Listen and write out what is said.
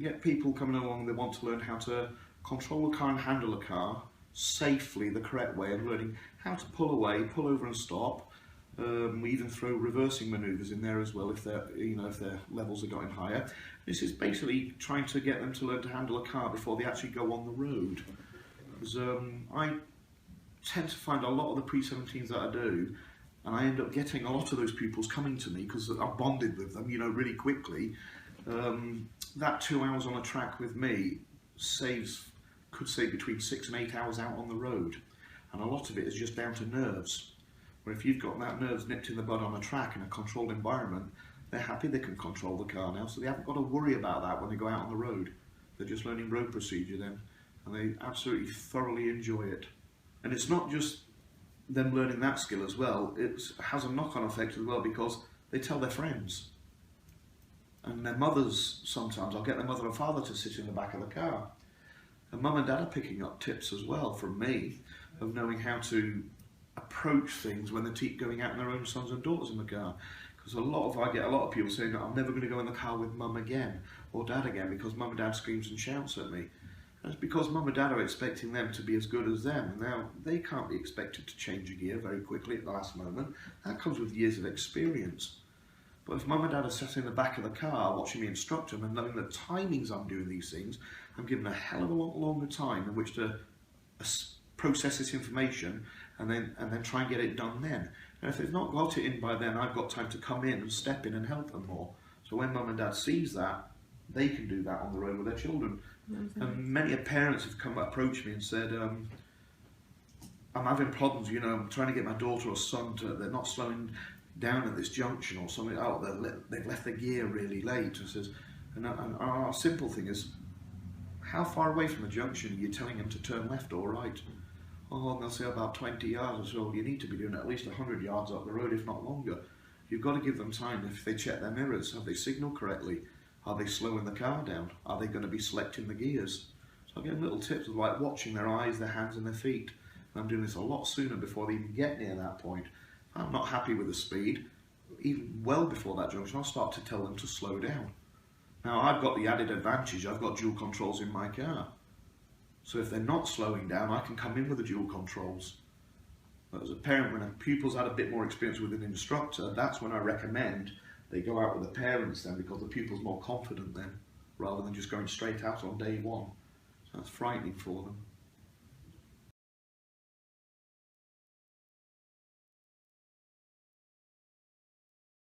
get people coming along, they want to learn how to control a car and handle a car safely, the correct way, and learning how to pull away, pull over and stop. We even throw reversing manoeuvres in there as well if their levels are getting higher. This is basically trying to get them to learn to handle a car before they actually go on the road. Because I tend to find a lot of the pre-17s that I do, and I end up getting a lot of those pupils coming to me because I've bonded with them, really quickly. That 2 hours on a track with me could save between 6 and 8 hours out on the road, and a lot of it is just down to nerves. Where if you've got that nerves nipped in the bud on a track in a controlled environment, they're happy they can control the car now, so they haven't got to worry about that when they go out on the road. They're just learning road procedure then, and they absolutely thoroughly enjoy it. And it's not just them learning that skill as well, it has a knock-on effect as well, because they tell their friends. And their mothers, sometimes, I'll get their mother and father to sit in the back of the car. And mum and dad are picking up tips as well from me, of knowing how to approach things when they're going out with their own sons and daughters in the car. Because I get a lot of people saying that I'm never going to go in the car with mum again, or dad again, because mum and dad screams and shouts at me. And it's because mum and dad are expecting them to be as good as them. Now, they can't be expected to change a gear very quickly at the last moment. That comes with years of experience. But if mum and dad are sat in the back of the car watching me instruct them and knowing the timings I'm doing these things, I'm given a hell of a lot longer time in which to process this information and then try and get it done then. And if they've not got it in by then, I've got time to come in and step in and help them more. So when mum and dad sees that, they can do that on the road with their children. And many parents have approached me and said, I'm having problems, I'm trying to get my daughter or son they're not slowing down at this junction or something. They've left their gear really late. And our simple thing is, how far away from the junction are you telling them to turn left or right? Oh, and they'll say about 20 yards. So you need to be doing at least 100 yards up the road, if not longer. You've got to give them time. If they check their mirrors, have they signalled correctly? Are they slowing the car down? Are they going to be selecting the gears? So I give them little tips of like watching their eyes, their hands and their feet. And I'm doing this a lot sooner before they even get near that point. If I'm not happy with the speed, even well before that junction, I'll start to tell them to slow down. Now I've got the added advantage, I've got dual controls in my car. So if they're not slowing down, I can come in with the dual controls. But as a parent, when a pupil's had a bit more experience with an instructor, that's when I recommend they go out with the parents then, because the pupil's more confident then, rather than just going straight out on day one. So that's frightening for them.